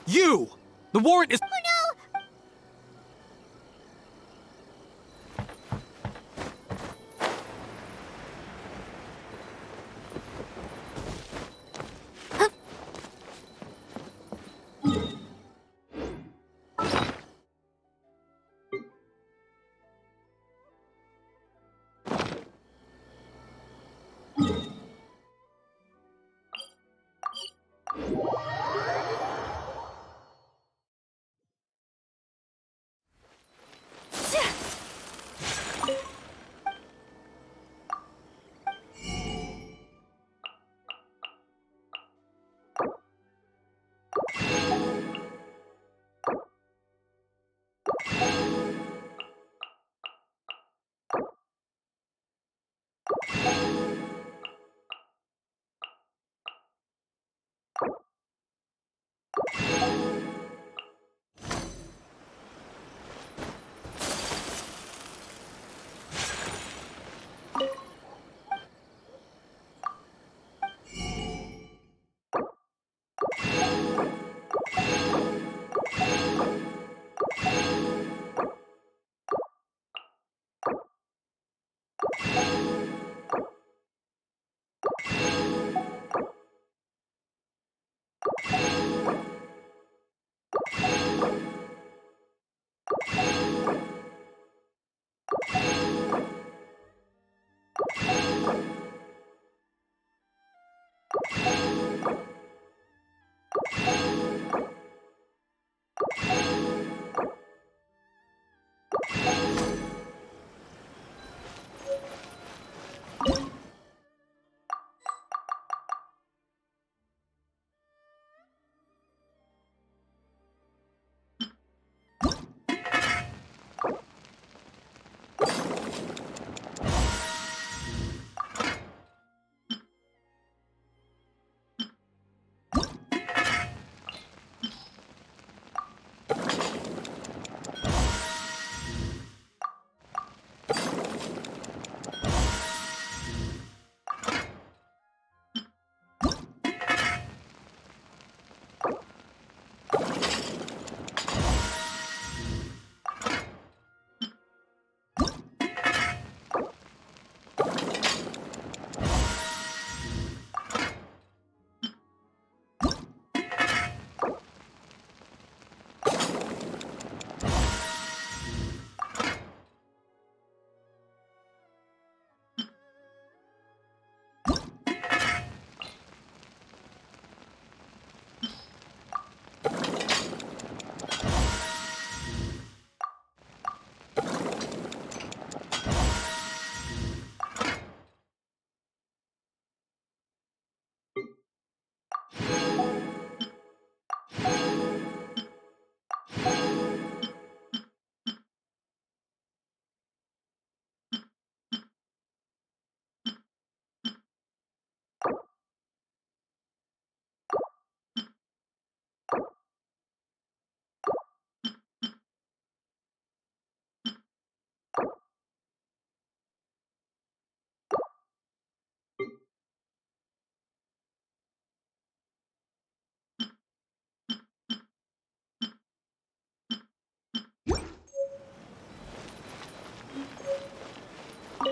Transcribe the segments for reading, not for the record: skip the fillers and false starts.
You! The warrant is— Oh no!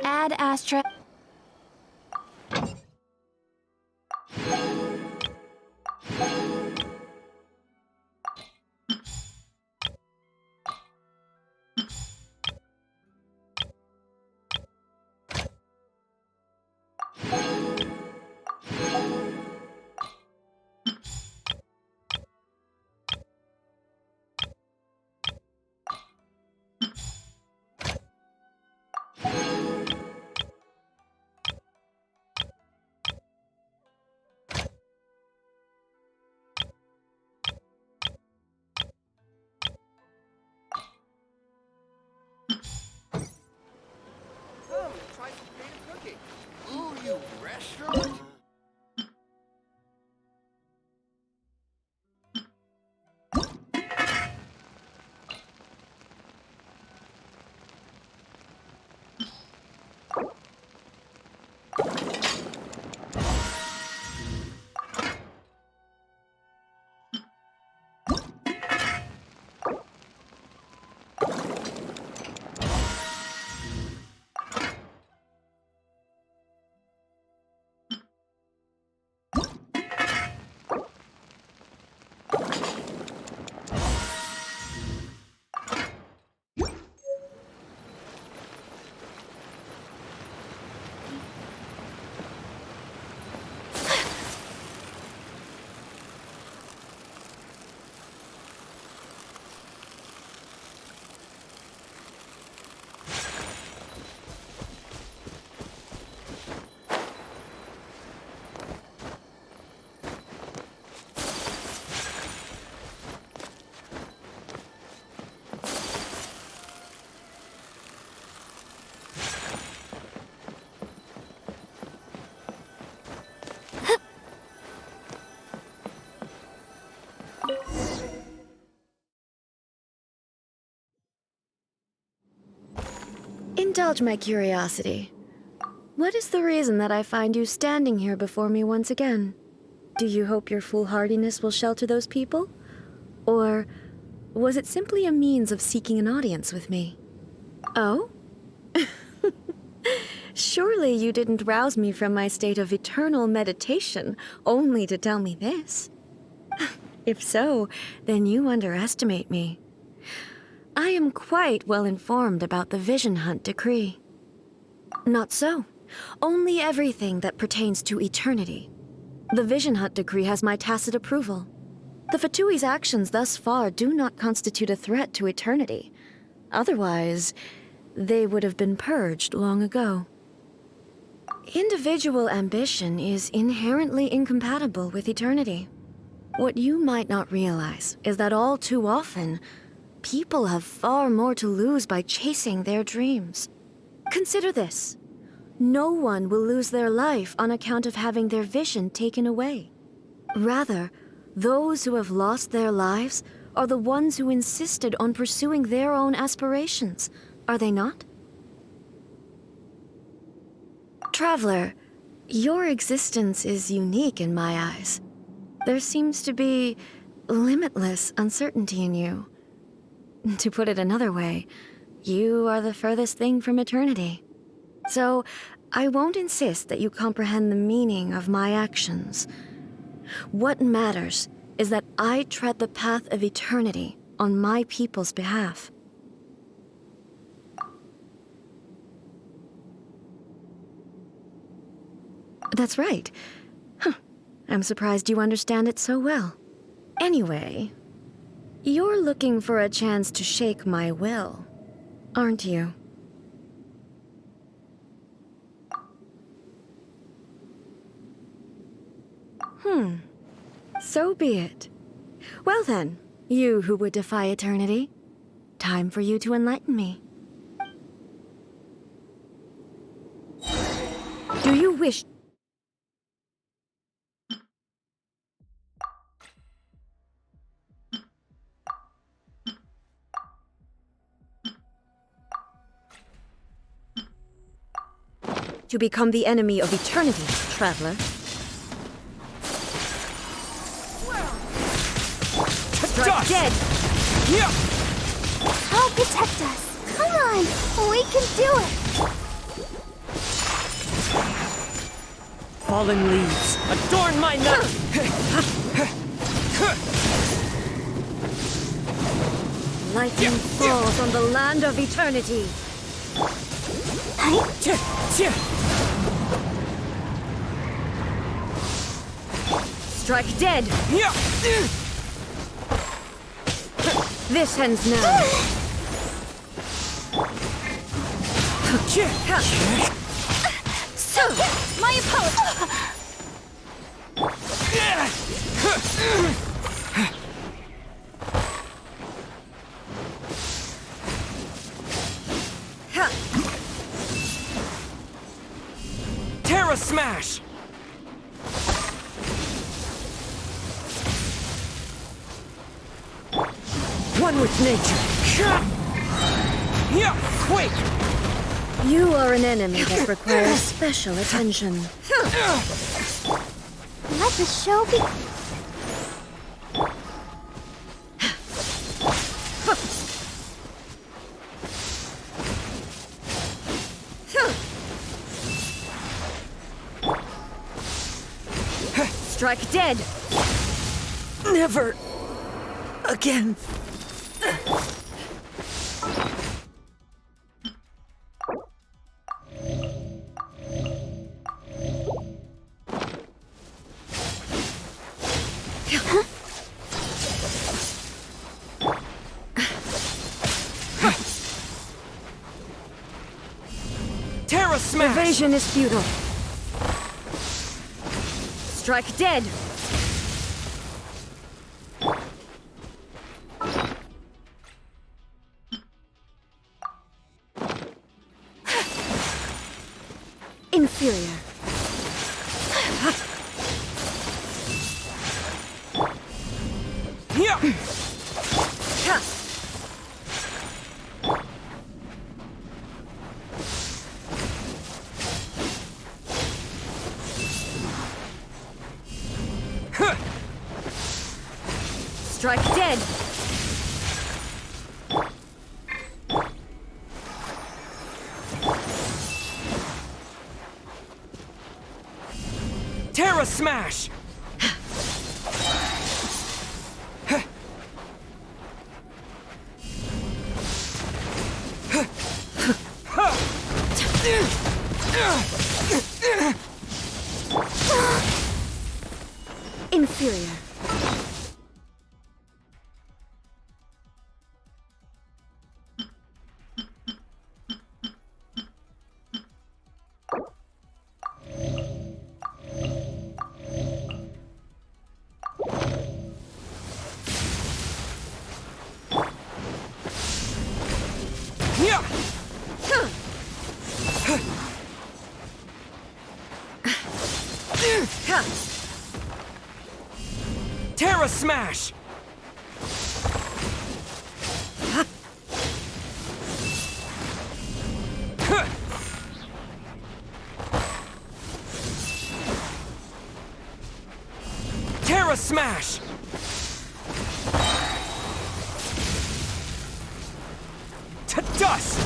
Add Astra. Come, try some creative cooking. Ooh, you restaurant? indulge my curiosity. What is the reason that I find you standing here before me once again? Do you hope your foolhardiness will shelter those people? Or was it simply a means of seeking an audience with me? Oh? Surely you didn't rouse me from my state of eternal meditation only to tell me this. If so, then you underestimate me. I am quite well informed about the Vision Hunt decree. Not so. Only everything that pertains to eternity. The Vision Hunt decree has my tacit approval. The Fatui's actions thus far do not constitute a threat to eternity. Otherwise, they would have been purged long ago. Individual ambition is inherently incompatible with eternity. What you might not realize is that all too often, people have far more to lose by chasing their dreams. Consider this. No one will lose their life on account of having their vision taken away. Rather, those who have lost their lives are the ones who insisted on pursuing their own aspirations, are they not? Traveler, your existence is unique in my eyes. There seems to be limitless uncertainty in you. To put it another way, you are the furthest thing from eternity. So, I won't insist that you comprehend the meaning of my actions. What matters is that I tread the path of eternity on my people's behalf. That's right. I'm surprised you understand it so well. Anyway, you're looking for a chance to shake my will, aren't you? So be it. Well then, you who would defy eternity, time for you to enlighten me. Do you wish... to become the enemy of eternity, traveler? Strike dead! Yeah. Help protect us! Come on! We can do it! Fallen leaves, adorn my night! Lightning falls on the land of eternity. Strike dead! This ends now. So, my opponent! Terra Smash! One with nature. Quake! You are an enemy that requires special attention. Let the show be... Strike dead! Never again. Terra Smash! Evasion is futile. Strike dead! Inferior. Strike dead! Terra Smash! Inferior. Yeah! Terra Smash! Terra Smash! To dust!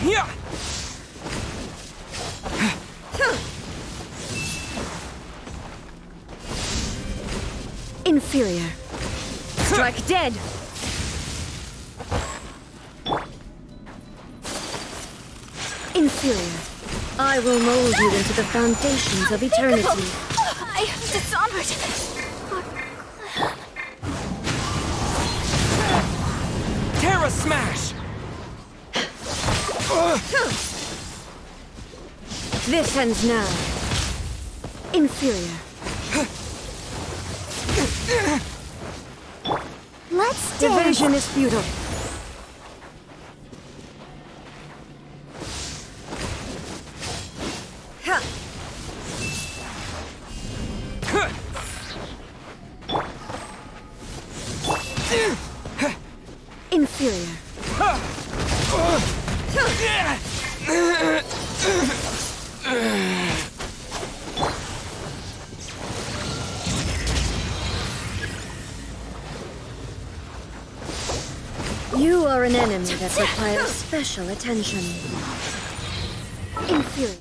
Yeah! Inferior. Strike dead! Inferior. I will mold you into the foundations of eternity. I am dishonored. Terra Smash! This ends now. Inferior. Let's dance. Evasion is futile. Ha! Inferior. You are an enemy that requires special attention. Inferior.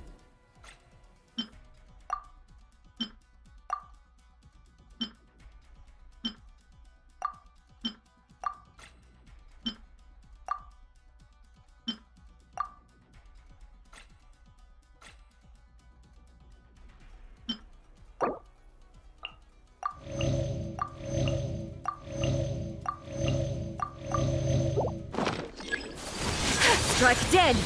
Strike dead!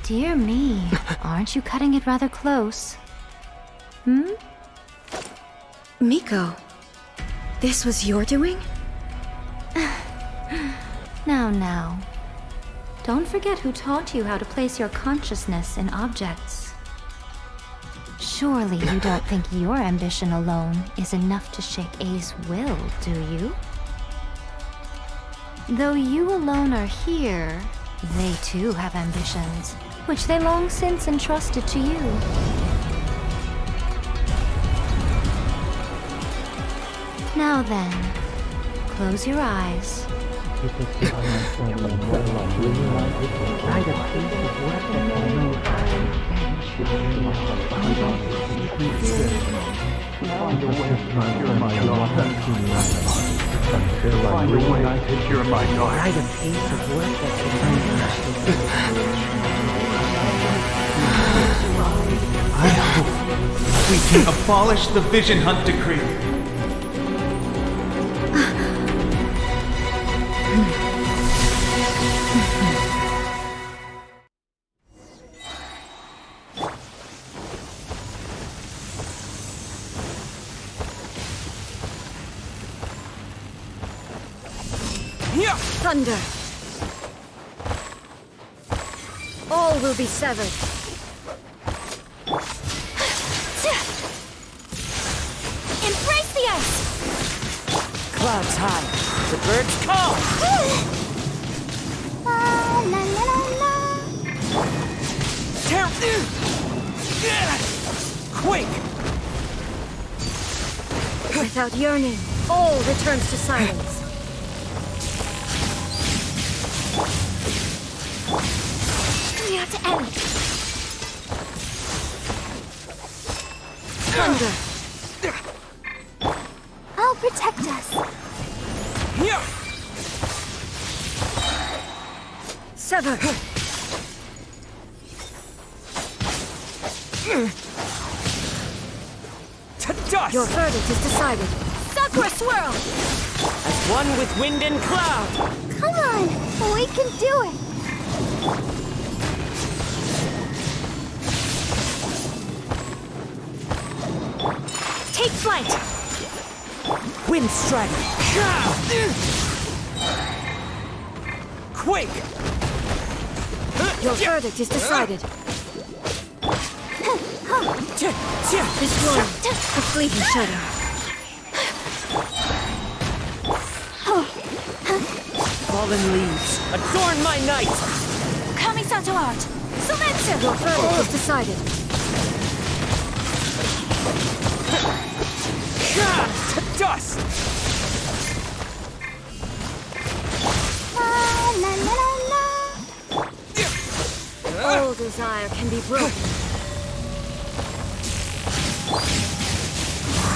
Dear me, aren't you cutting it rather close? Miko, this was your doing? Now. Don't forget who taught you how to place your consciousness in objects. Surely you don't think your ambition alone is enough to shake A's will, do you? Though you alone are here, they too have ambitions, which they long since entrusted to you. Now then, close your eyes. I hope we can abolish the Vision Hunt Decree. Thunder. All will be severed. Embrace the ice! Clouds high. The birds call. La la la la la. Quake. Without yearning, all returns to silence. We are to end. Thunder. I'll protect us. Sever. To dust. Your verdict is decided. Sakura swirl! As one with wind and cloud. Come on, we can do it. Take flight. Wind strike. Quake. Your verdict is decided. Destroy. A fleeting shadow. Fallen leaves. Adorn my night. Kamisato art. Sumetsu! Your verdict is decided. To dust. La la la la la. All desire can be broken.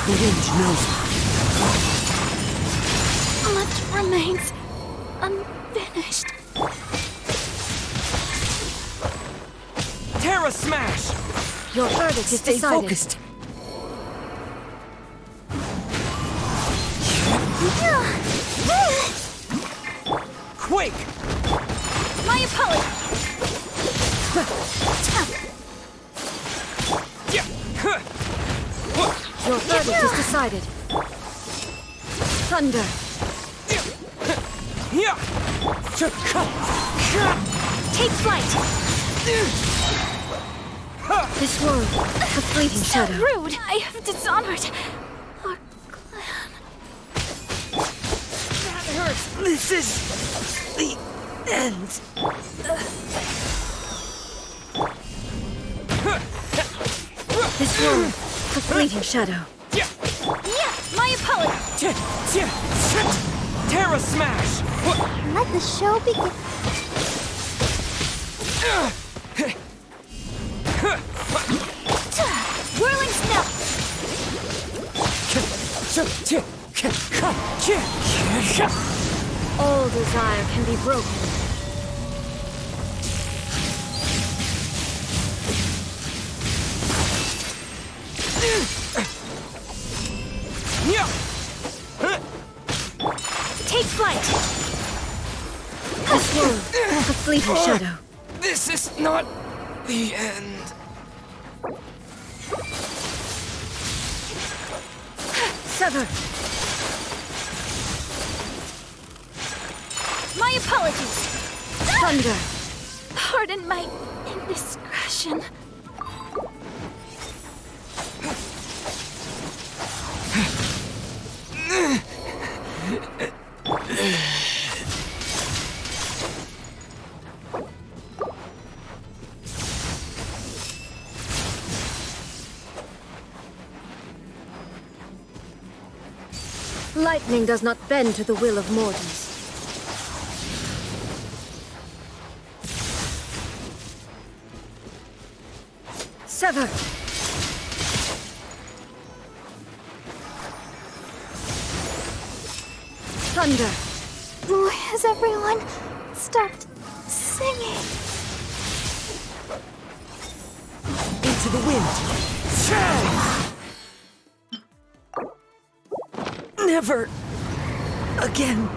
The wind knows. Much remains unfinished. Terra smash. Your verdict is Stay decided. focused. Quake. My apology. Your verdict is decided. Thunder. Take flight. This world, a fleeting So shadow. rude! I have dishonored our clan. That hurts. This is the end. This world, a fleeting shadow. Yeah, my apology. Terra smash. Let the show begin. Whirling snow. All desire can be broken. Take flight. This world, a fleeting shadow. This is not the end. Sever. My apologies. Thunder. Pardon my indiscretion. Lightning does not bend to the will of mortals. Sever. Thunder. Why has everyone stopped singing? Into the wind. Never again.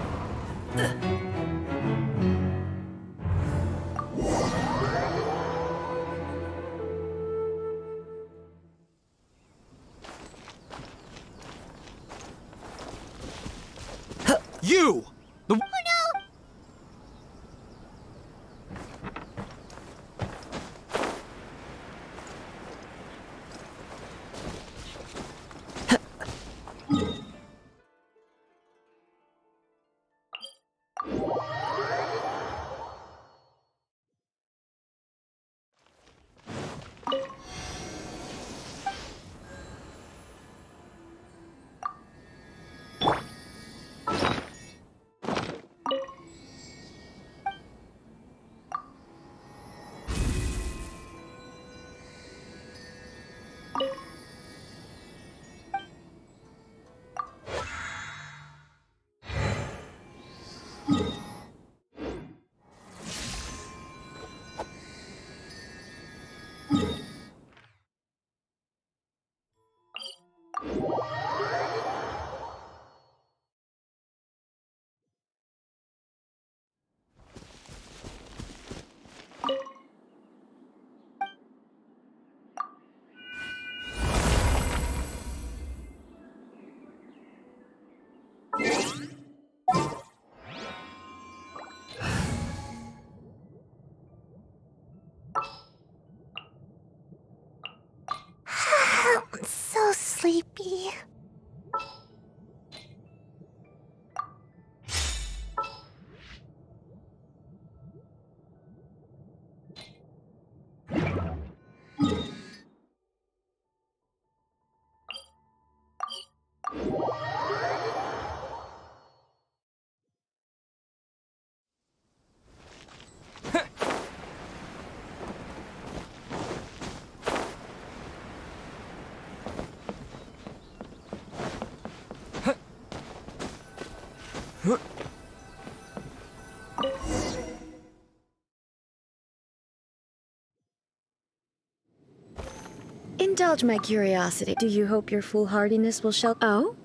You! The I'm so sleepy. Indulge my curiosity. Do you hope your foolhardiness will shelter? Oh?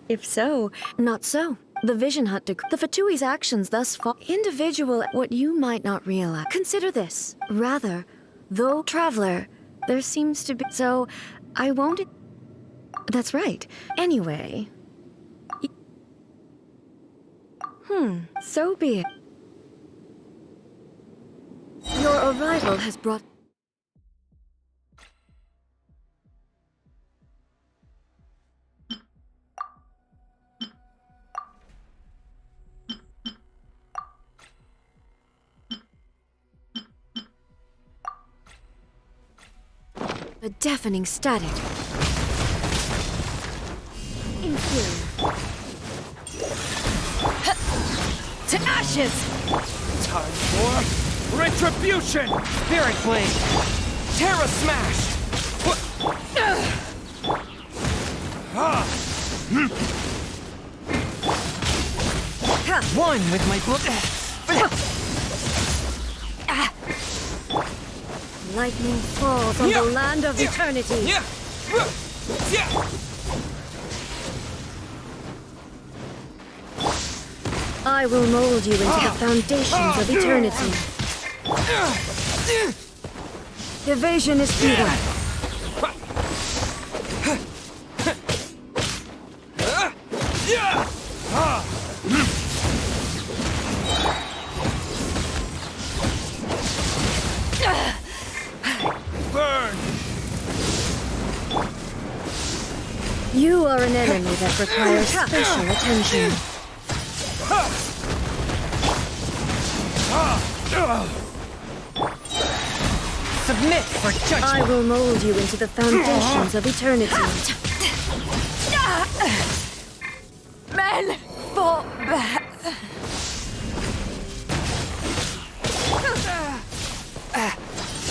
If so, not so. The Vision Hut the Fatui's actions thus far individual what you might not realize. Consider this. Rather, though traveler, there seems to be so I won't that's right. Anyway. So be it. Your arrival has brought a deafening static. Inferior. To ashes! Time for retribution! Spirit Blade! Terra Smash! One with my blood. Lightning falls on the land of eternity. I will mold you into the foundations of eternity. Evasion is futile. Burn! You are an enemy that requires special attention. Submit for judgment! I will mold you into the foundations of eternity. Men! Fall back!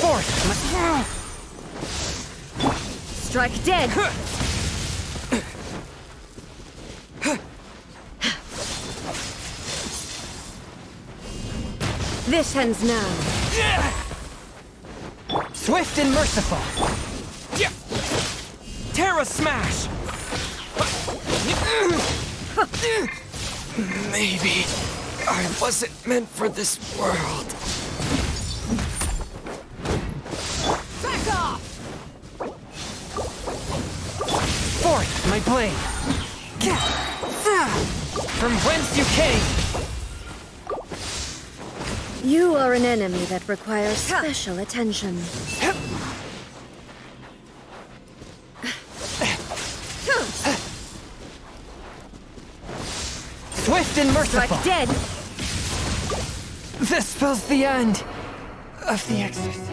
Force! Strike dead! This ends now. Swift and merciful! Terra Smash! Maybe I wasn't meant for this world. Back off! Forth, my blade! From whence you came! You are an enemy that requires special attention. Swift and merciful! Strike dead! This spells the end of the exorcism.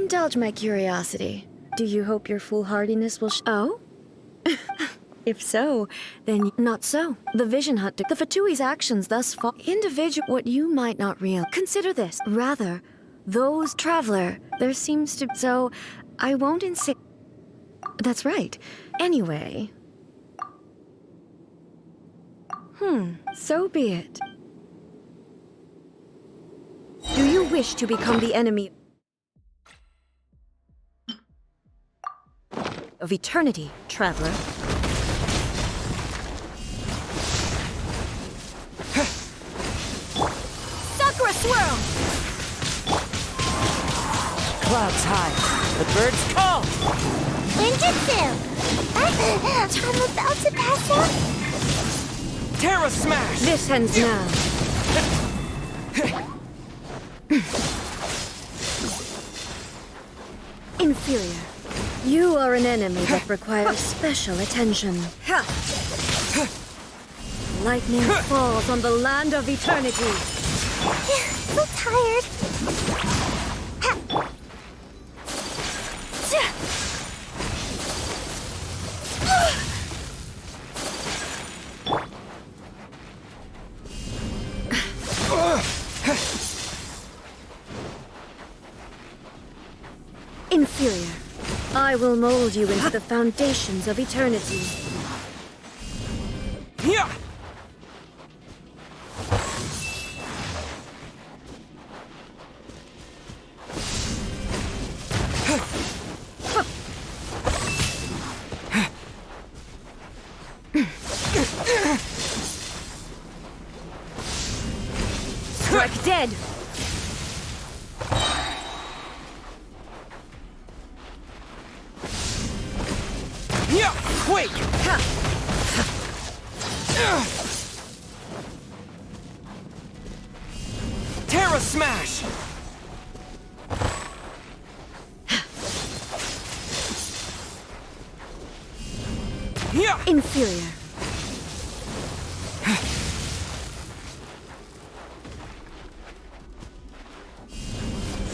Indulge my curiosity. Do you hope your foolhardiness will Oh? If so, then not so. The Vision Hunter, the Fatui's actions thus far, individual, what you might not realize. Consider this. Rather, those traveler, there seems to, so I won't insist. That's right. Anyway. So be it. Do you wish to become the enemy of eternity, traveler? Sakura swirl! Clouds high. The birds call. Ninjutsu! I'm about to pass out. Terra smash. This ends now. Inferior. You are an enemy that requires special attention. Lightning falls on the land of eternity. So tired. Inferior. I will mold you into the foundations of eternity. Yeah. Strike dead! Yeah. Quake. Terra smash. Yeah. Inferior.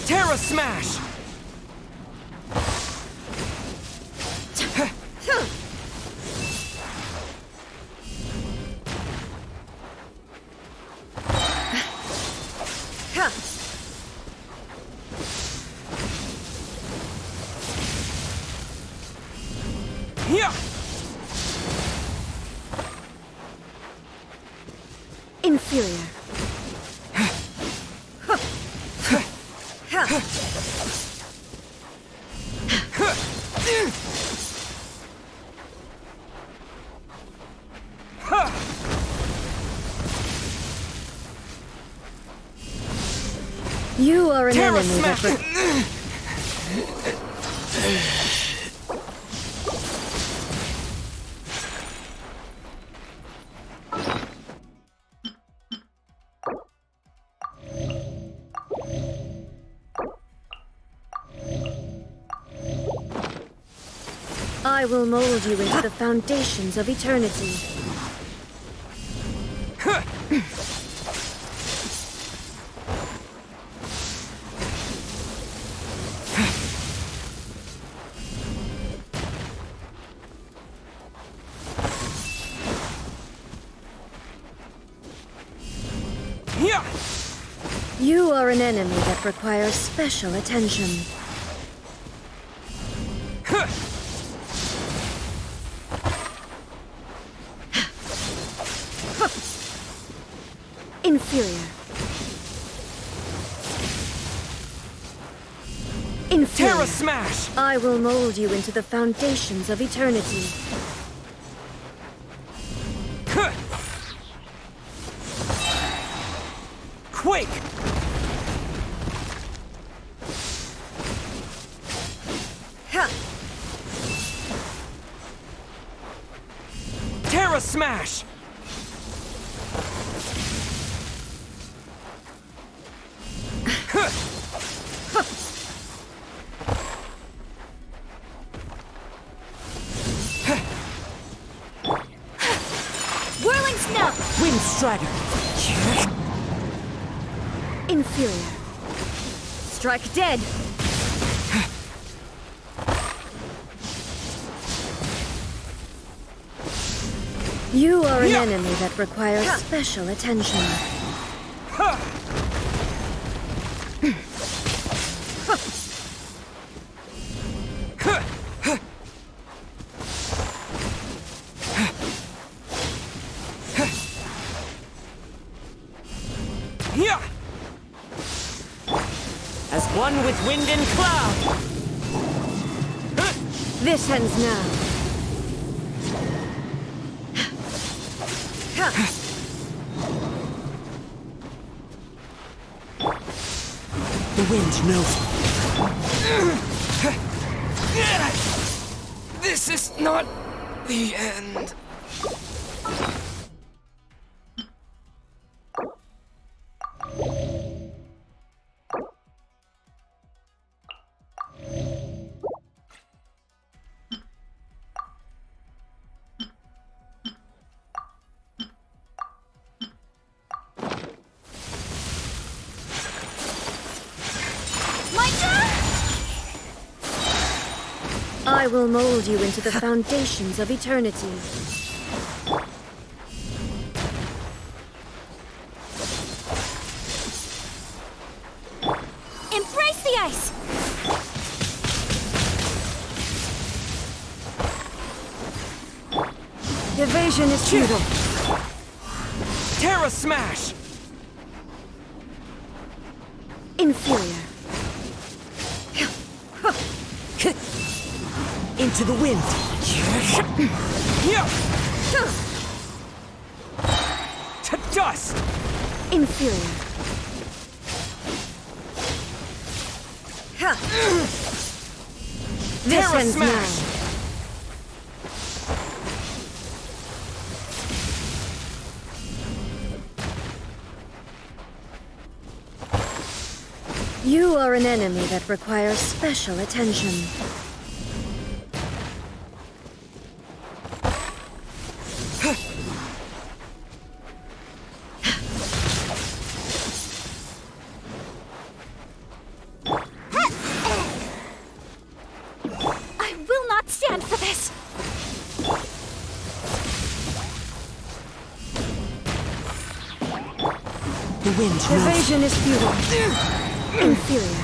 Terra smash. Yeah. Inferior. You are an Terra enemy that smash. I will mold you into the foundations of eternity. Yeah. You are an enemy that requires special attention. Inferior. Inferior. Terra smash. I will mold you into the foundations of eternity. Quake. Terra smash. Whirling snow! Wind strider. Inferior. Strike dead! You are an enemy that requires special attention. As one with wind and cloud. This ends now. The wind knows me. This is not the end. I will mold you into the foundations of eternity. Embrace the ice! Evasion is futile. Terra Smash! Inferior. Into the wind. To dust! Inferior. This Terra ends Smash! now. You are an enemy that requires special attention. I will not stand for this! The wind knows. Evasion is futile. Inferior.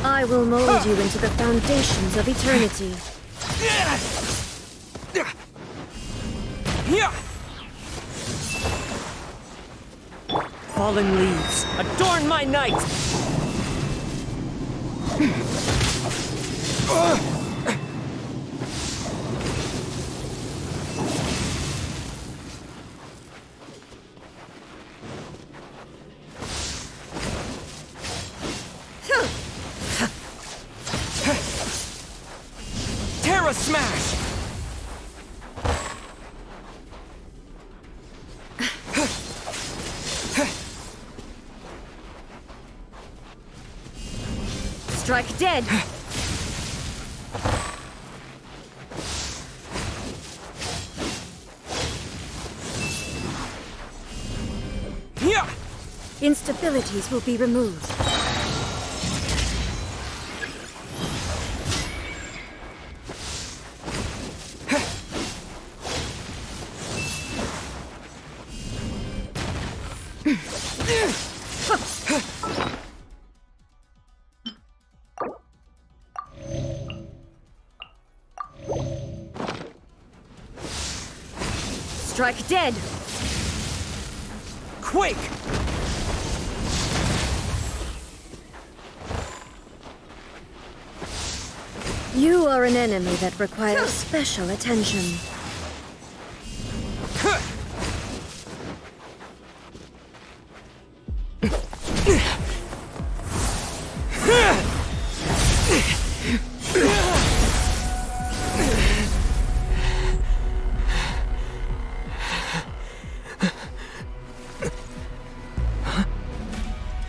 I will mold you into the foundations of eternity. Fallen leaves, adorn my night! Terra Smash! Strike dead! Instabilities will be removed. Strike dead! Quake! You are an enemy that requires special attention.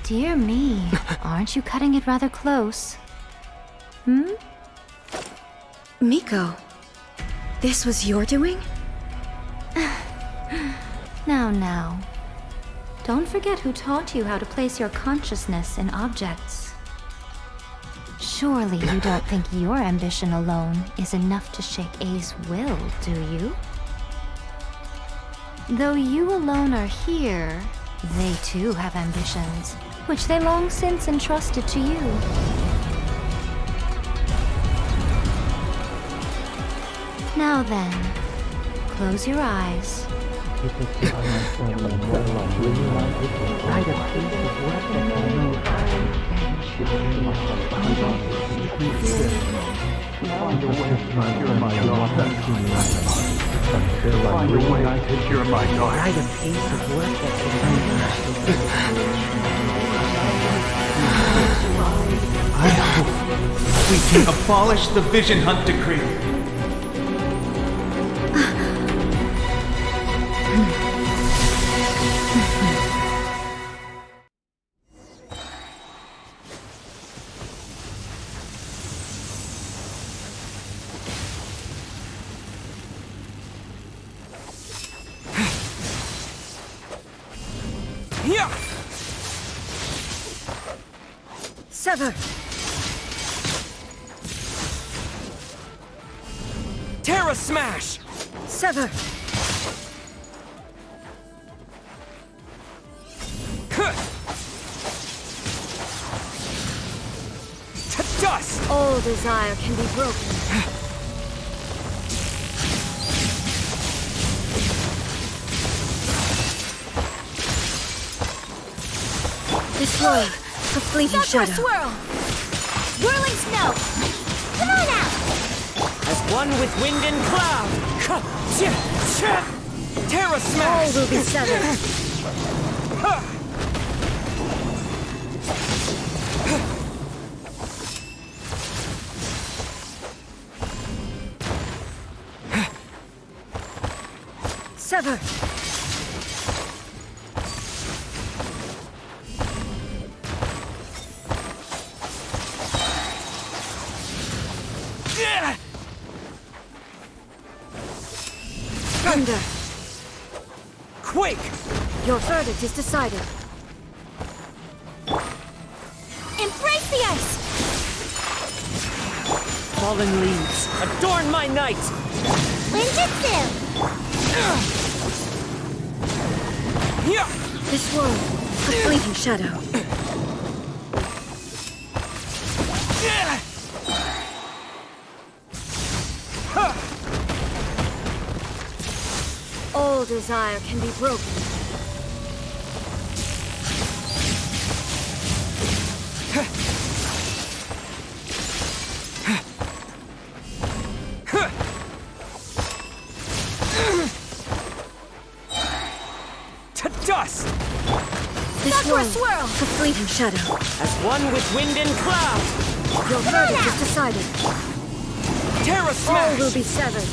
Dear me, aren't you cutting it rather close? Hmm? Miko, this was your doing? Now. Don't forget who taught you how to place your consciousness in objects. Surely you don't think your ambition alone is enough to shake A's will, do you? Though you alone are here, they too have ambitions, which they long since entrusted to you. Now then, close your eyes. I hope we can abolish the Vision Hunt Decree. Yeah! Sever! Terra Smash! Sever! Huh. To dust! All desire can be broken. Destroy the fleeting Sakura shadow. swirl! Whirling snow! Come on out! As one with wind and cloud. Terra All Smash! will be severed. Sever! Thunder! Quake! Your verdict is decided. Embrace the ice! Fallen leaves, adorn my night. Ninjutsu! Yeah! This world, a fleeting shadow. All desire can be broken. To dust! This Sakura world, swirl! a fleeting shadow. As one with wind and cloud. Your verdict is decided. Terra All Smash! will be severed.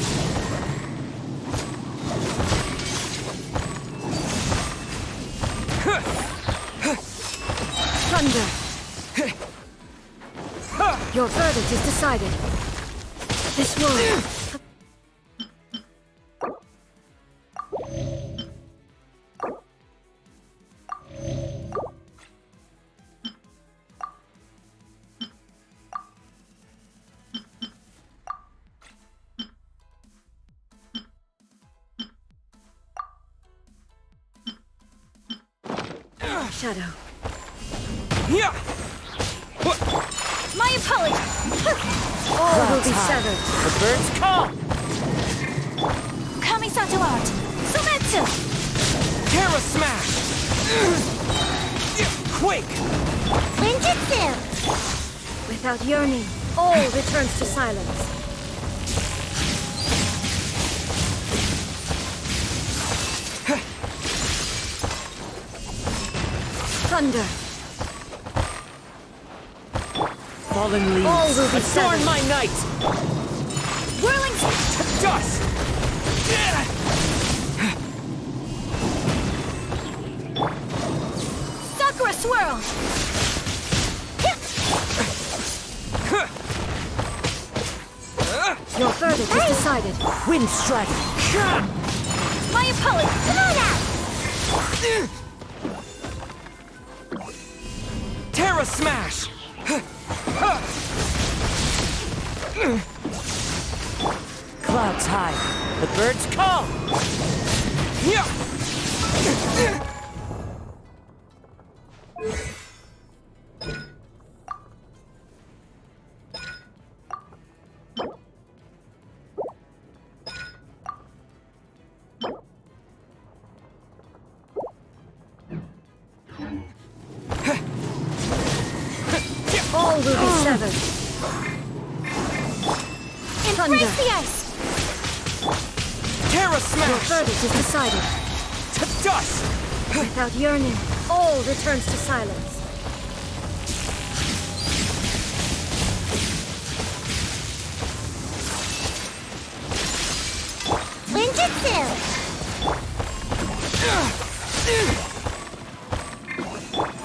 Thunder! Your verdict is decided. This world. Shadow. Yeah! My opponent! All will be severed. The birds call. Kamisato art! Sumetsu! Terra Smash! Quake! Ninjutsu! Without yearning, all returns to silence. Thunder. Fallen leaves, All will be adorn severed. my night. Whirling To dust! Sakura swirl! Your verdict is decided. Wind strike. My opponent! Come on out! Terra Smash! Clouds high. The birds call. Yeah! All will be severed. Embrace the ice! Terra Your Smash! verdict is decided. To dust! Without yearning, all returns to silence. Ninjutsu!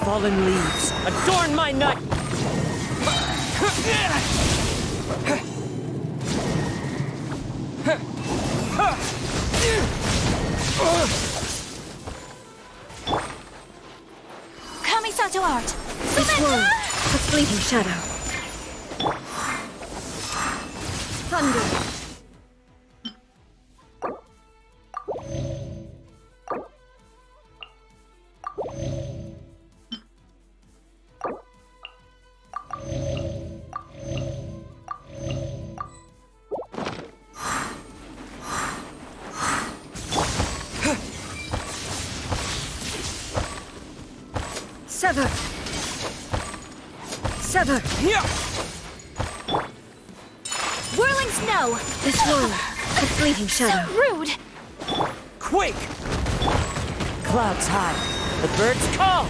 Fallen leaves, adorn my night! Kamisato art! This world, a fleeting shadow. Thunder. Sever! Sever! Yeah! Whirling snow! This world, a fleeting shadow. Rude! Quake! Clouds high, the birds call!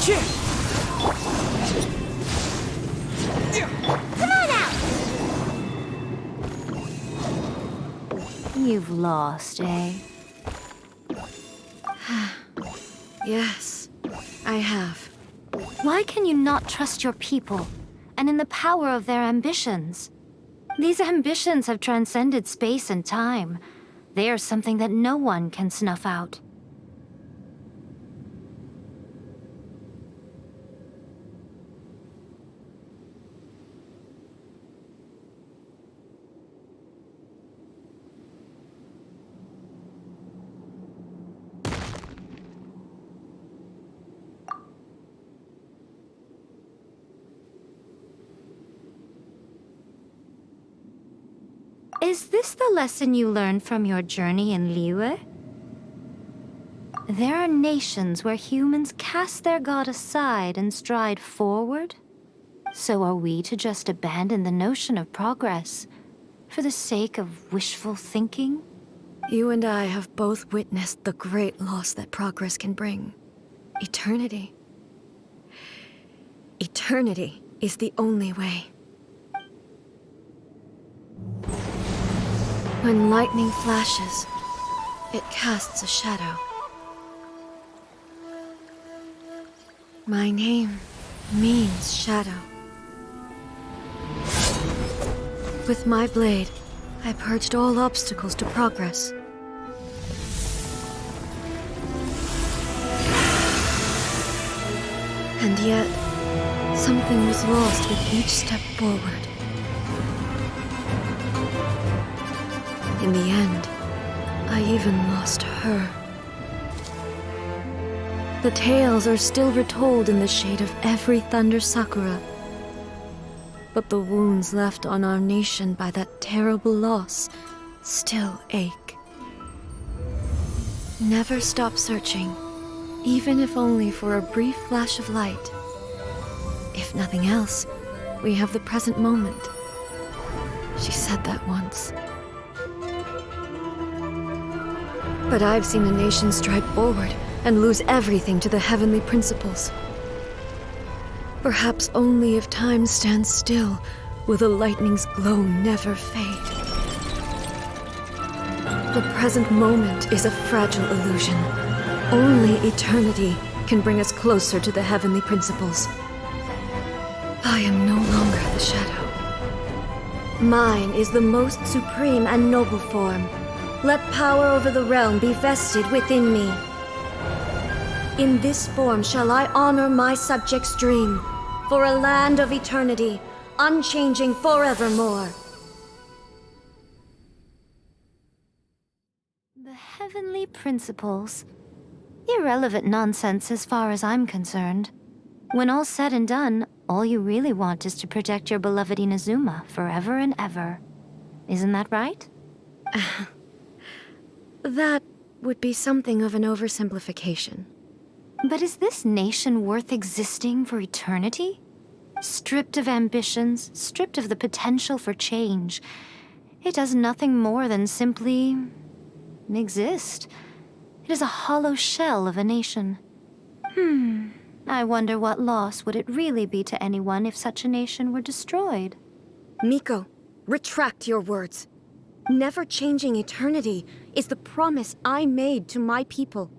Yeah! Come on out! You've lost, eh? Yes, I have. Why can you not trust your people, and in the power of their ambitions? These ambitions have transcended space and time. They are something that no one can snuff out. Is this the lesson you learned from your journey in Liyue? There are nations where humans cast their god aside and stride forward. So are we to just abandon the notion of progress for the sake of wishful thinking? You and I have both witnessed the great loss that progress can bring. Eternity. Eternity is the only way. When lightning flashes, it casts a shadow. My name means shadow. With my blade, I purged all obstacles to progress. And yet, something was lost with each step forward. In the end, I even lost her. The tales are still retold in the shade of every Thunder Sakura. But the wounds left on our nation by that terrible loss still ache. Never stop searching, even if only for a brief flash of light. If nothing else, we have the present moment. She said that once. But I've seen a nation stride forward and lose everything to the heavenly principles. Perhaps only if time stands still will the lightning's glow never fade. The present moment is a fragile illusion. Only eternity can bring us closer to the heavenly principles. I am no longer the shadow. Mine is the most supreme and noble form. Let power over the realm be vested within me. In this form shall I honor my subjects' dream, for a land of eternity, unchanging forevermore. The Heavenly principles. Irrelevant nonsense as far as I'm concerned. When all's said and done, all you really want is to protect your beloved Inazuma forever and ever. Isn't that right? That would be something of an oversimplification. But is this nation worth existing for eternity? Stripped of ambitions, stripped of the potential for change, it does nothing more than simply exist. It is a hollow shell of a nation. I wonder what loss would it really be to anyone if such a nation were destroyed? Miko, retract your words. Never changing eternity is the promise I made to my people.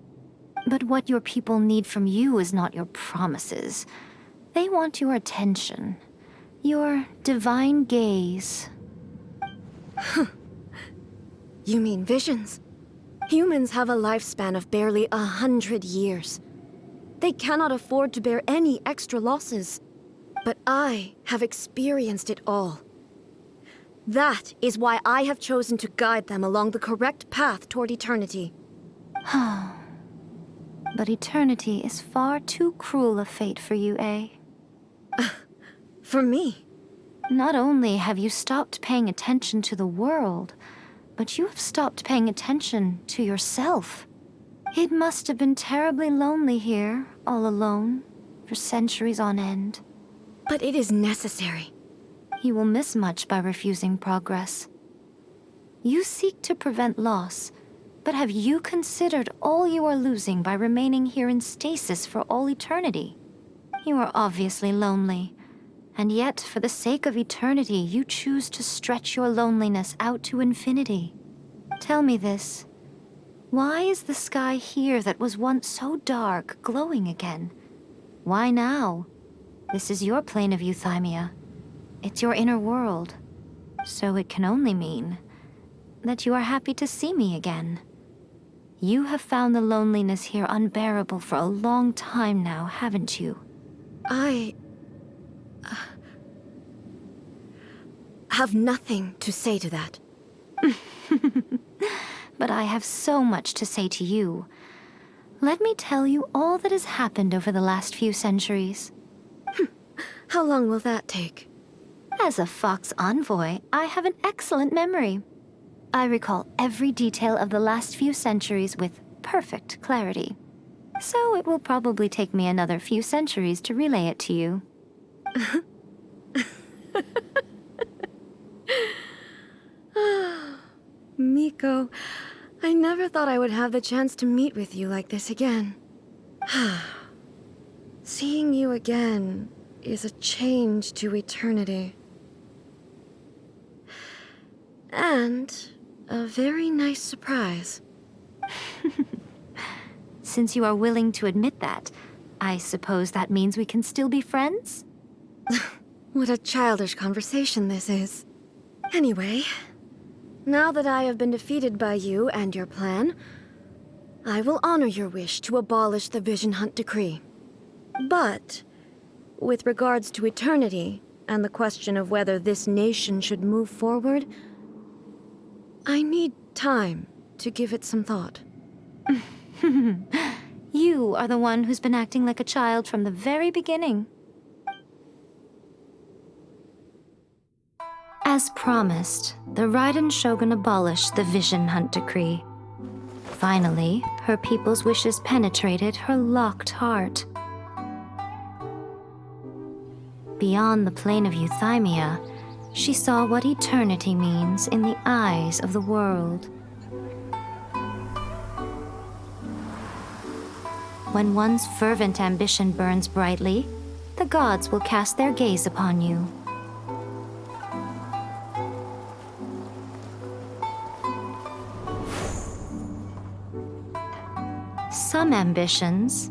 But what your people need from you is not your promises. They want your attention. Your divine gaze. You mean visions? Humans have a lifespan of barely 100 years. They cannot afford to bear any extra losses. But I have experienced it all. That is why I have chosen to guide them along the correct path toward eternity. But eternity is far too cruel a fate for you, eh? For me? Not only have you stopped paying attention to the world, but you have stopped paying attention to yourself. It must have been terribly lonely here, all alone, for centuries on end. But it is necessary. You will miss much by refusing progress. You seek to prevent loss, but have you considered all you are losing by remaining here in stasis for all eternity? You are obviously lonely, and yet for the sake of eternity you choose to stretch your loneliness out to infinity. Tell me this. Why is the sky here that was once so dark glowing again? Why now? This is your plane of euthymia. It's your inner world. So it can only mean that you are happy to see me again. You have found the loneliness here unbearable for a long time now, haven't you? I have nothing to say to that. But I have so much to say to you. Let me tell you all that has happened over the last few centuries. How long will that take? As a Fox envoy, I have an excellent memory. I recall every detail of the last few centuries with perfect clarity. So it will probably take me another few centuries to relay it to you. Miko, I never thought I would have the chance to meet with you like this again. Seeing you again is a change to eternity. And a very nice surprise. Since you are willing to admit that, I suppose that means we can still be friends? What a childish conversation this is. Anyway, now that I have been defeated by you and your plan, I will honor your wish to abolish the Vision Hunt Decree. But, with regards to eternity, and the question of whether this nation should move forward, I need time to give it some thought. You are the one who's been acting like a child from the very beginning. As promised, the Raiden Shogun abolished the Vision Hunt Decree. Finally, her people's wishes penetrated her locked heart. Beyond the plane of euthymia, she saw what eternity means in the eyes of the world. When one's fervent ambition burns brightly, the gods will cast their gaze upon you. Some ambitions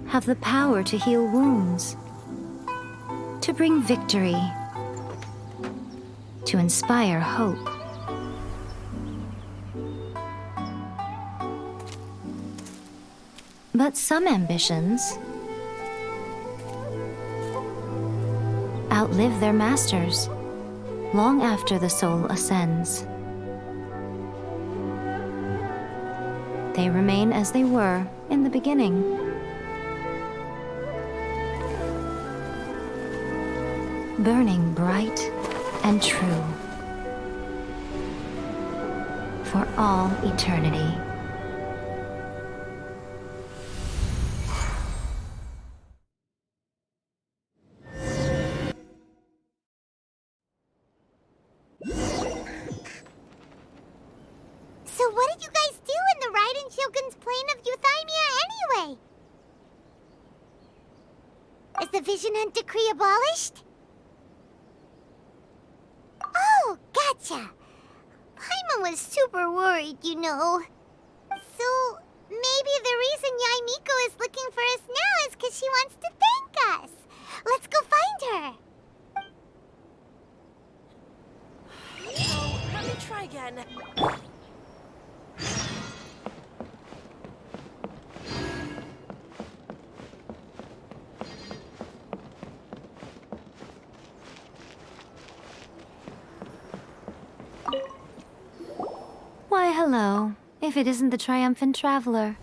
have the power to heal wounds, to bring victory, to inspire hope. But some ambitions outlive their masters long after the soul ascends. They remain as they were in the beginning. Burning bright and true. For all eternity. So what did you guys do in the Raiden Shogun's plane of Euthymia anyway? Is the Vision Hunt decree abolished? Oh, gotcha. Paimon was super worried, you know. So, maybe the reason Yaimiko is looking for us now is because she wants to thank us. Let's go find her. Oh, let me try again. Why, hello. If it isn't the triumphant traveler.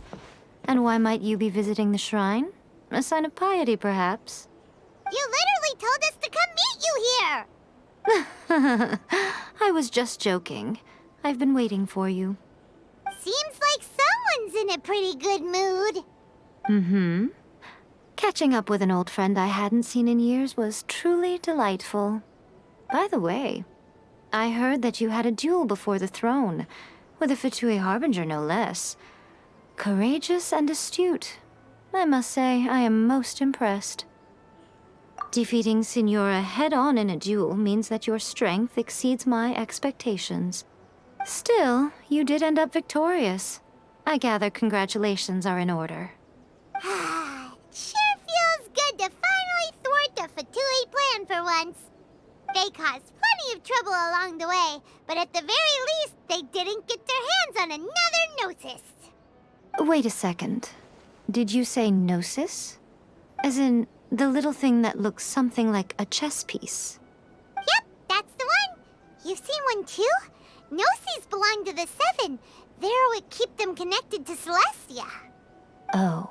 And why might you be visiting the shrine? A sign of piety, perhaps? You literally told us to come meet you here. I was just joking. I've been waiting for you. Seems like someone's in a pretty good mood. Mm-hmm. Catching up with an old friend I hadn't seen in years was truly delightful. By the way, I heard that you had a duel before the throne, with a Fatui Harbinger no less. Courageous and astute. I must say, I am most impressed. Defeating Signora head-on in a duel means that your strength exceeds my expectations. Still, you did end up victorious. I gather congratulations are in order. Sure feels good to finally thwart the Fatui plan for once. They caused plenty of trouble along the way, but at the very least, they didn't get their hands on another Gnosis. Wait a second. Did you say Gnosis? As in, the little thing that looks something like a chess piece? Yep, that's the one. You've seen one too? Gnosis belong to the Seven. They're what keep them connected to Celestia. Oh.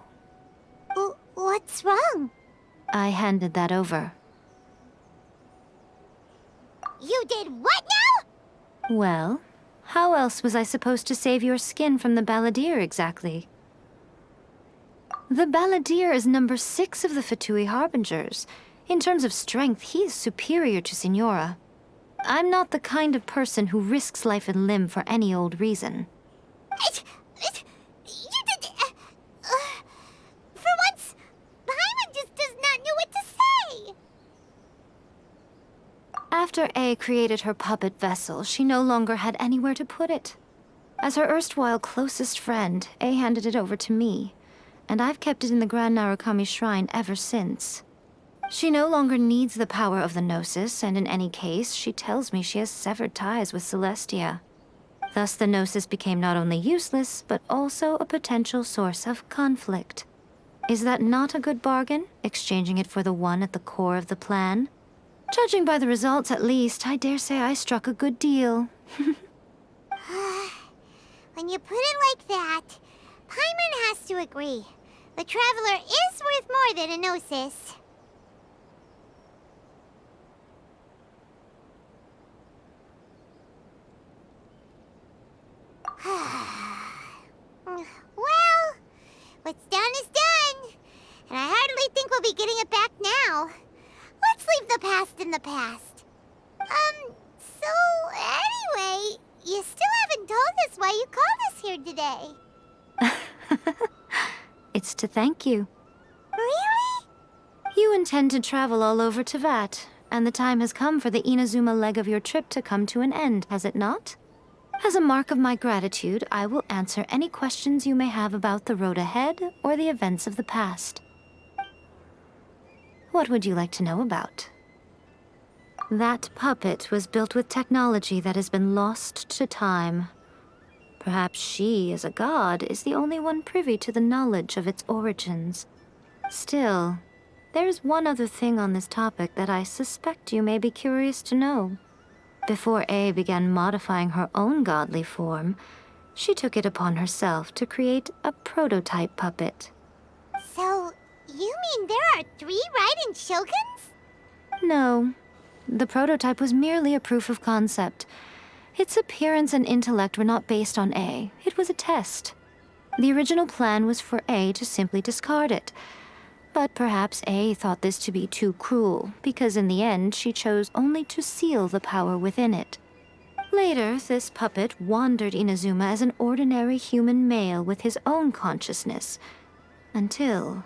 What's wrong? I handed that over. You did what now? Well, how else was I supposed to save your skin from the Balladeer exactly? The Balladeer is number 6 of the Fatui Harbingers. In terms of strength, he is superior to Signora. I'm not the kind of person who risks life and limb for any old reason. You did... for once, Paimon just does not know what to say. After A created her puppet vessel, she no longer had anywhere to put it. As her erstwhile closest friend, A handed it over to me, and I've kept it in the Grand Narukami Shrine ever since. She no longer needs the power of the Gnosis, and in any case, she tells me she has severed ties with Celestia. Thus the Gnosis became not only useless, but also a potential source of conflict. Is that not a good bargain, exchanging it for the one at the core of the plan? Judging by the results, at least, I dare say I struck a good deal. When you put it like that, Paimon has to agree. The Traveler is worth more than a Gnosis. Well, what's done is done. And I hardly think we'll be getting it back now. Let's leave the past in the past. So anyway, you still haven't told us why you called us here today. It's to thank you. Really? You intend to travel all over Teyvat, and the time has come for the Inazuma leg of your trip to come to an end, has it not? As a mark of my gratitude, I will answer any questions you may have about the road ahead or the events of the past. What would you like to know about? That puppet was built with technology that has been lost to time. Perhaps she, as a god, is the only one privy to the knowledge of its origins. Still, there is one other thing on this topic that I suspect you may be curious to know. Before A began modifying her own godly form, She took it upon herself to create a prototype puppet. So, you mean there are 3 Raiden Shoguns? No, the prototype was merely a proof of concept. Its appearance and intellect were not based on A. It was a test. The original plan was for A to simply discard it. But perhaps A thought this to be too cruel, because in the end she chose only to seal the power within it. Later, this puppet wandered Inazuma as an ordinary human male with his own consciousness, until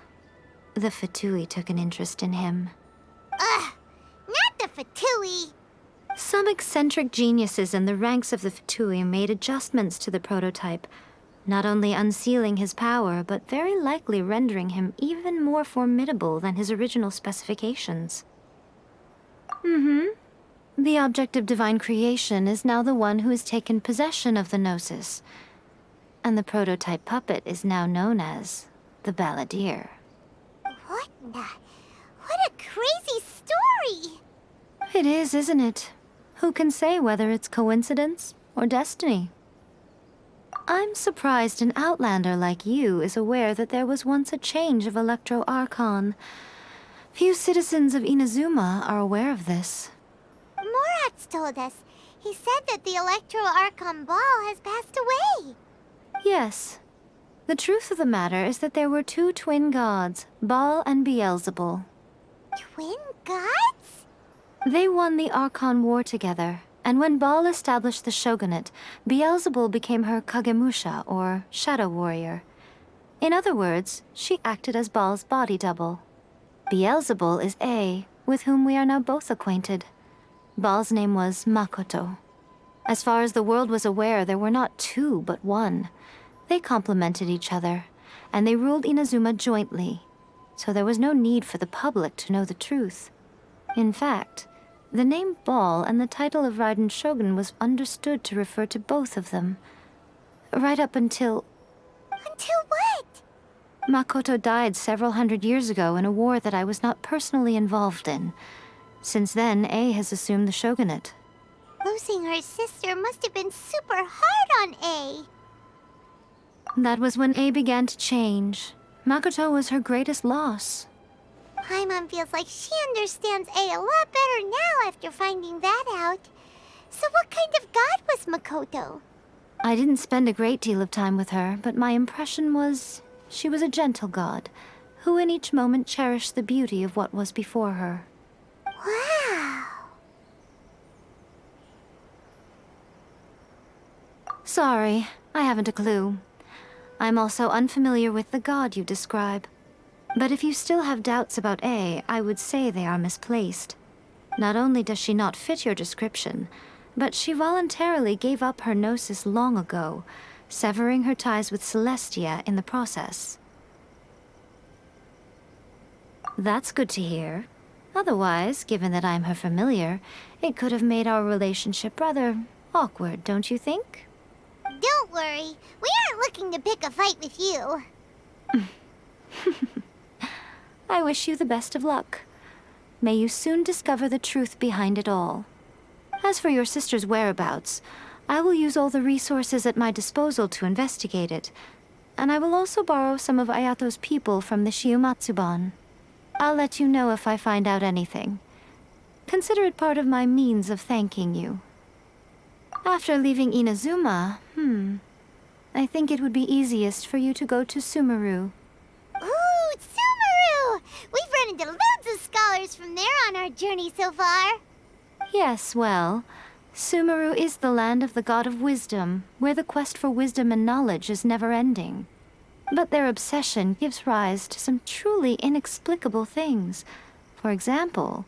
the Fatui took an interest in him. Ugh, not the Fatui. Some eccentric geniuses in the ranks of the Fatui made adjustments to the prototype, not only unsealing his power, but very likely rendering him even more formidable than his original specifications. The object of divine creation is now the one who has taken possession of the Gnosis, and the prototype puppet is now known as the Balladeer. What a crazy story! It is, isn't it? Who can say whether it's coincidence or destiny? I'm surprised an outlander like you is aware that there was once a change of Electro Archon. Few citizens of Inazuma are aware of this. Morat's told us. He said that the Electro Archon Ball has passed away. Yes. The truth of the matter is that there were 2 twin gods, Baal and Beelzebul. Twin gods? They won the Archon War together, and when Baal established the shogunate, Beelzebul became her Kagemusha, or shadow warrior. In other words, she acted as Baal's body double. Beelzebul is A, with whom we are now both acquainted. Baal's name was Makoto. As far as the world was aware, there were not 2, but 1. They complemented each other, and they ruled Inazuma jointly, so there was no need for the public to know the truth. In fact, the name Baal and the title of Raiden Shogun was understood to refer to both of them. Right up until... Until what? Makoto died several hundred years ago in a war that I was not personally involved in. Since then, A has assumed the shogunate. Losing her sister must have been super hard on A. That was when A began to change. Makoto was her greatest loss. Paimon feels like she understands A a lot better now after finding that out. So what kind of god was Makoto? I didn't spend a great deal of time with her, but my impression was she was a gentle god, who in each moment cherished the beauty of what was before her. Wow. Sorry, I haven't a clue. I'm also unfamiliar with the god you describe. But if you still have doubts about A, I would say they are misplaced. Not only does she not fit your description, but she voluntarily gave up her gnosis long ago, severing her ties with Celestia in the process. That's good to hear. Otherwise, given that I'm her familiar, it could have made our relationship rather awkward, don't you think? Don't worry, we aren't looking to pick a fight with you. I wish you the best of luck. May you soon discover the truth behind it all. As for your sister's whereabouts, I will use all the resources at my disposal to investigate it, and I will also borrow some of Ayato's people from the Shiumatsuban. I'll let you know if I find out anything. Consider it part of my means of thanking you. After leaving Inazuma, I think it would be easiest for you to go to Sumeru. Ooh, Sumeru! We've run into loads of scholars from there on our journey so far. Yes, well, Sumeru is the land of the god of wisdom, where the quest for wisdom and knowledge is never-ending. But their obsession gives rise to some truly inexplicable things. For example,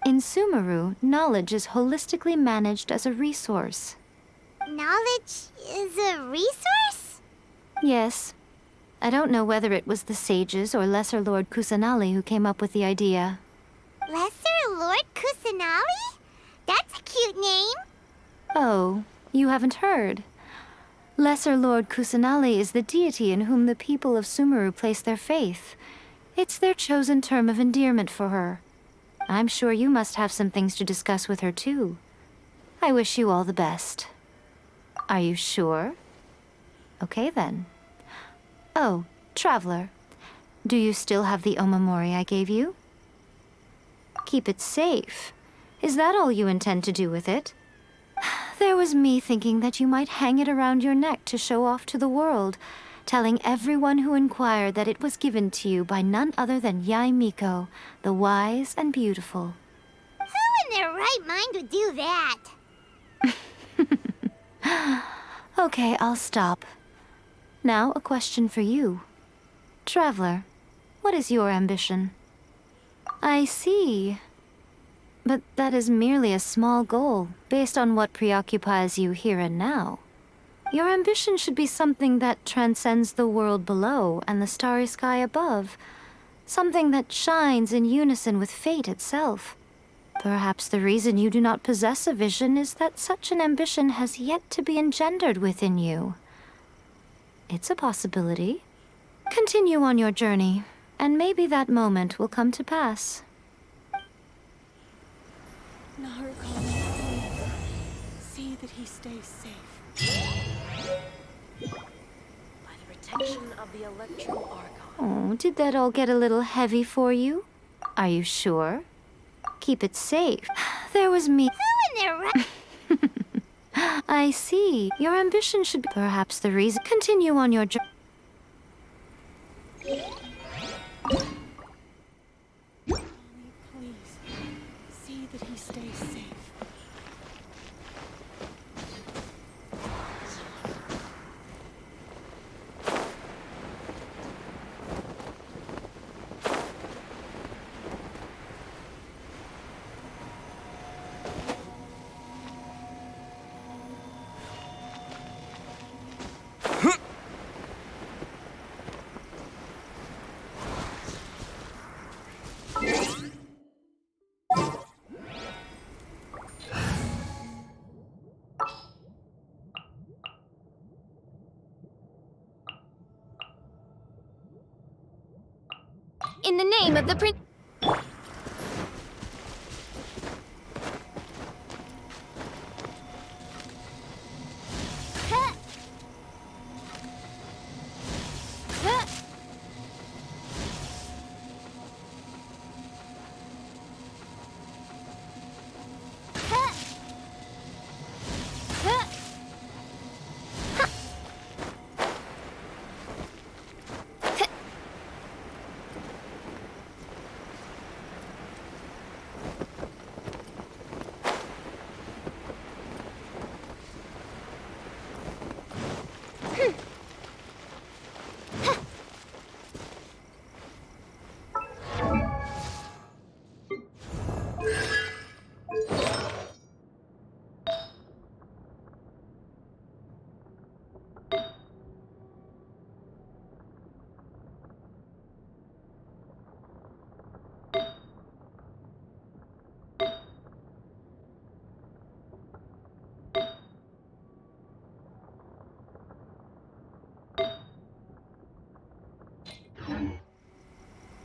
in Sumeru, knowledge is holistically managed as a resource. Knowledge is a resource? Yes. I don't know whether it was the sages or Lesser Lord Kusanali who came up with the idea. Lesser Lord Kusanali? That's a cute name. Oh, you haven't heard. Lesser Lord Kusanali is the deity in whom the people of Sumeru place their faith. It's their chosen term of endearment for her. I'm sure you must have some things to discuss with her too. I wish you all the best. Are you sure? Okay then. Oh, Traveler. Do you still have the omamori I gave you? Keep it safe. Is that all you intend to do with it? There was me thinking that you might hang it around your neck to show off to the world, telling everyone who inquired that it was given to you by none other than Yae Miko, the wise and beautiful. Who in their right mind would do that? Okay, I'll stop. Now, a question for you. Traveler, what is your ambition? I see. But that is merely a small goal, based on what preoccupies you here and now. Your ambition should be something that transcends the world below and the starry sky above. Something that shines in unison with fate itself. Perhaps the reason you do not possess a vision is that such an ambition has yet to be engendered within you. It's a possibility. Continue on your journey, and maybe that moment will come to pass. Naruko, please. See that he stays safe. By the protection of the Electro Archon. Oh, did that all get a little heavy for you? Are you sure? Keep it safe. There was me. Who in their right... I see. Your ambition should be perhaps the reason. Continue on your journey. Please. See that he stays safe. In the name of the prince.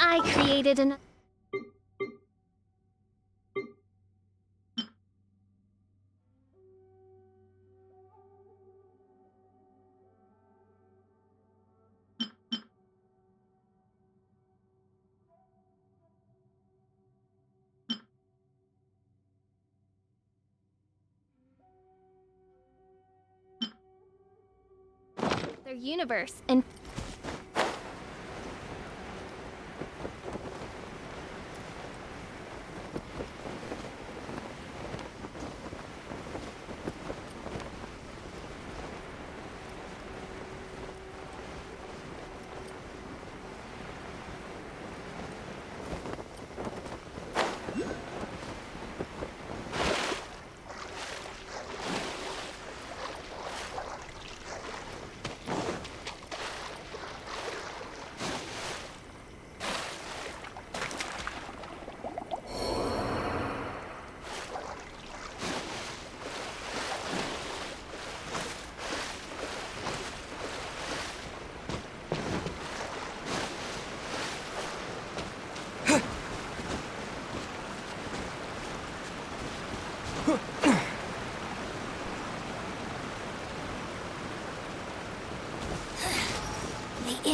I created an... their universe and...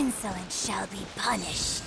insolence shall be punished.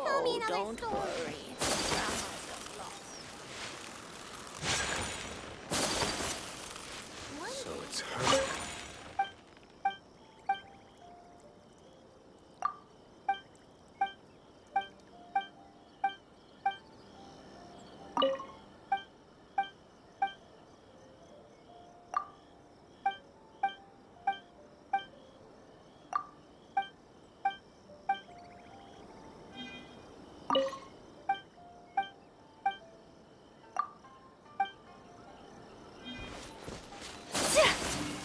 Tell me another Don't story. worry. Grandma's got lost. So it's her.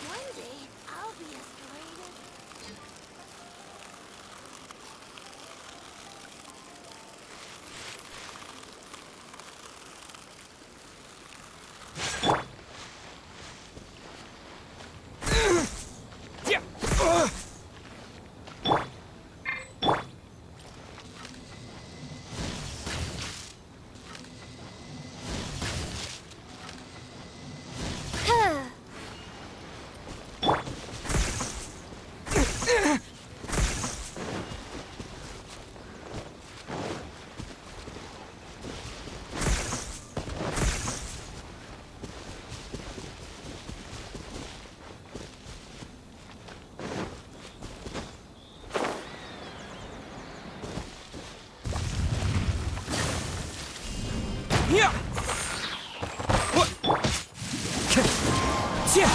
One day, I'll be a story. Yeah. Yeah. What? Yeah.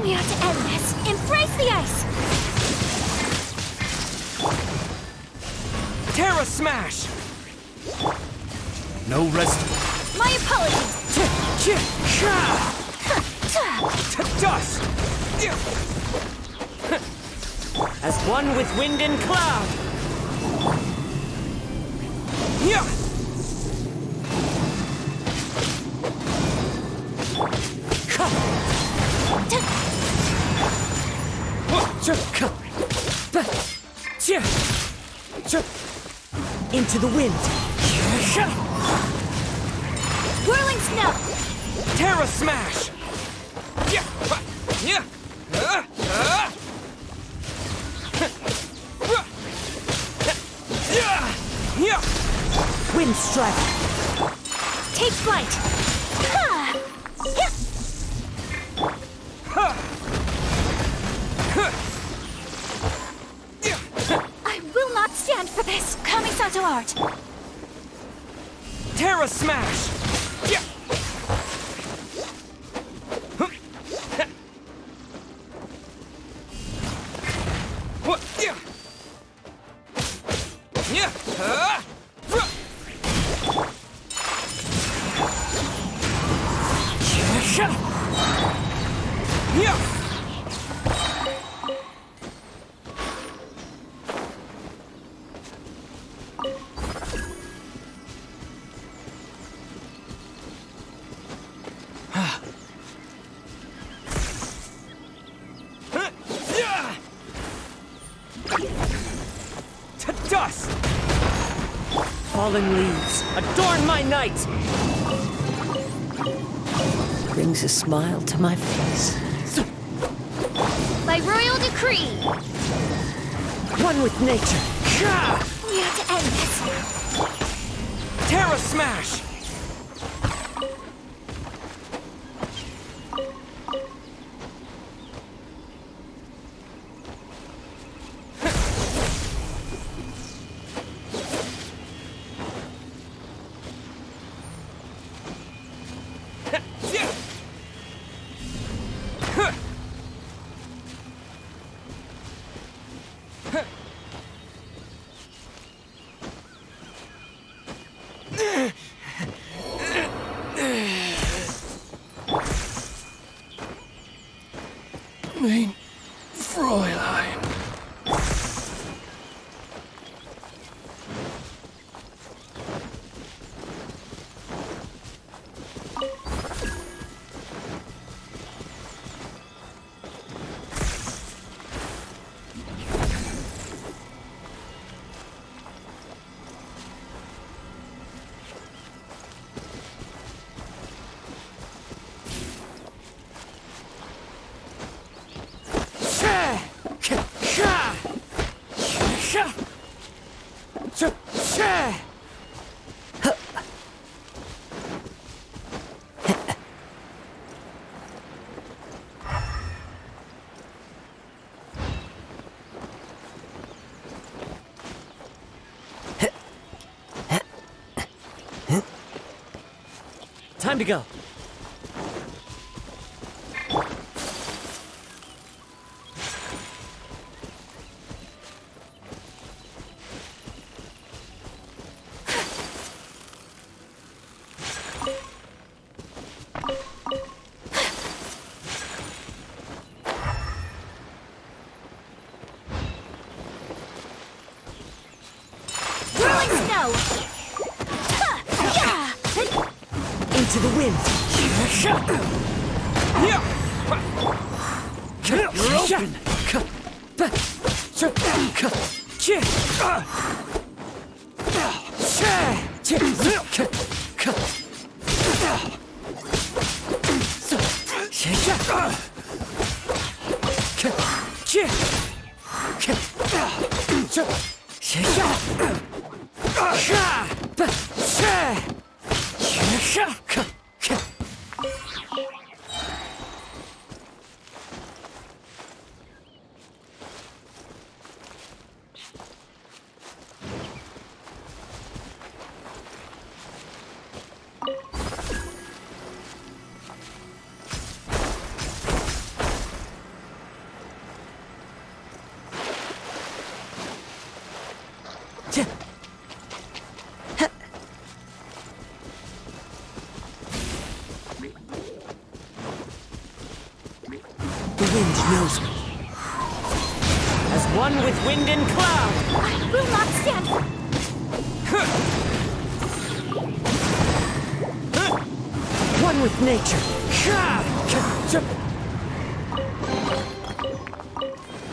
We are to end this. Embrace the ice. Terra Smash. No rest. My apologies. To dust. As one with wind and cloud. Yeah. Into the wind. Whirling snow. Terra Smash. Yeah. Yeah. Yeah. Wind Lightning strike! Take flight! Ha! Yeah. I will not stand for this! Kamisato art! Terra Smash! Yeah! What? Yeah! Yeah! Yeah! To dust! Falling leaves, adorn my night! Brings a smile to my face. By royal decree! One with nature. We have to end this! Terra Smash! Mein Fräulein. Time to go. Rolling snow! Into the wind. You're open! The wind knows me. As one with wind and cloud. I will not stand for One with nature.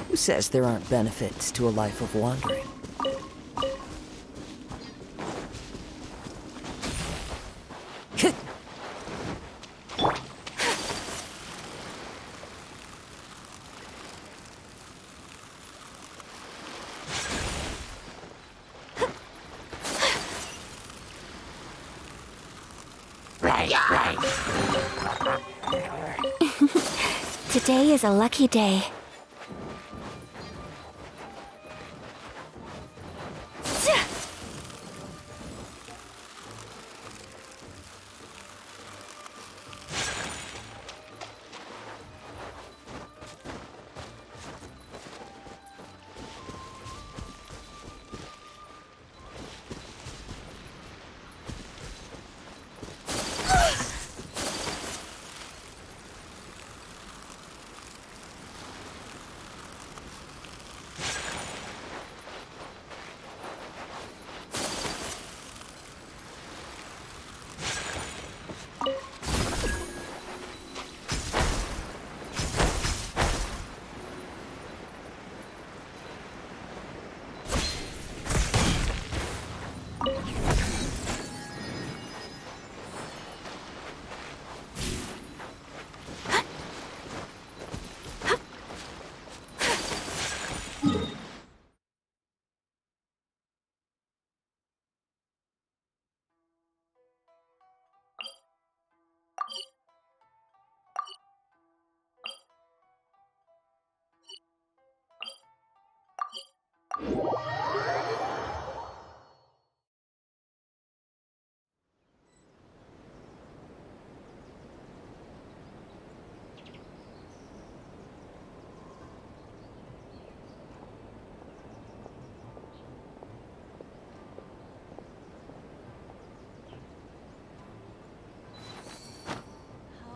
Who says there aren't benefits to a life of wandering? Today is a lucky day.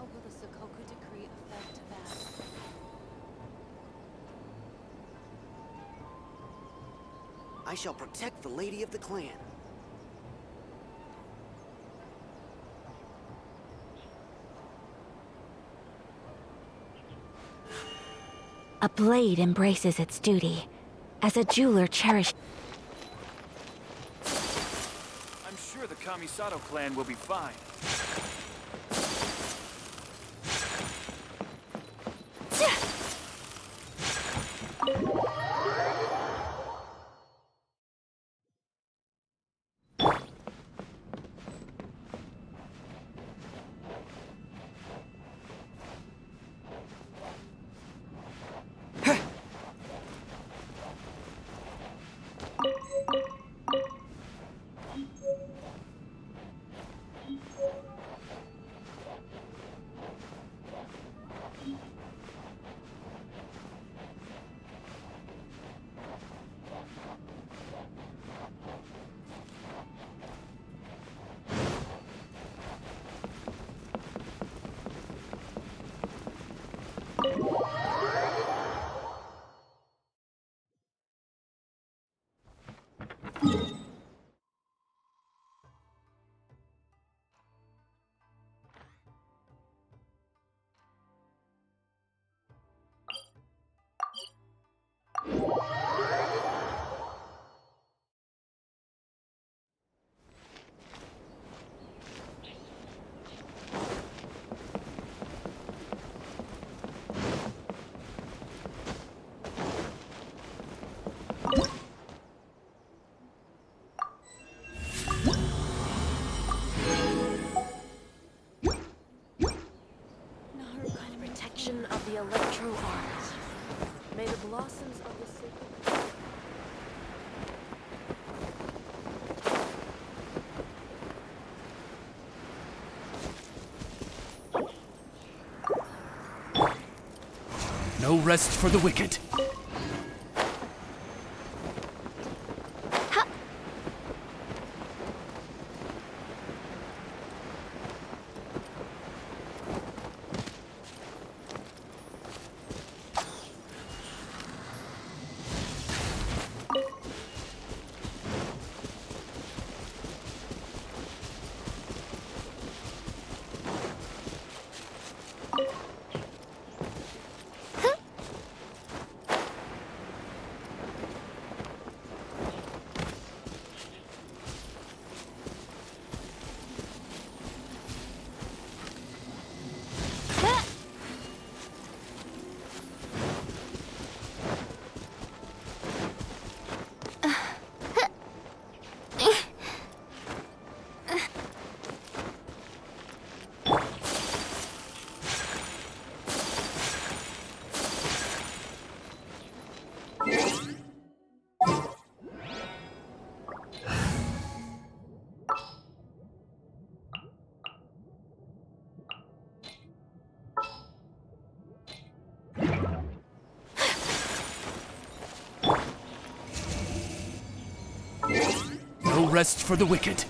How will the Sokoku decree affect that? I shall protect the lady of the clan. A blade embraces its duty. As a jeweler cherishes. I'm sure the Kamisato clan will be fine. Protection of the electro art. May the blossoms of the sacred... No rest for the wicked. rest for the wicked.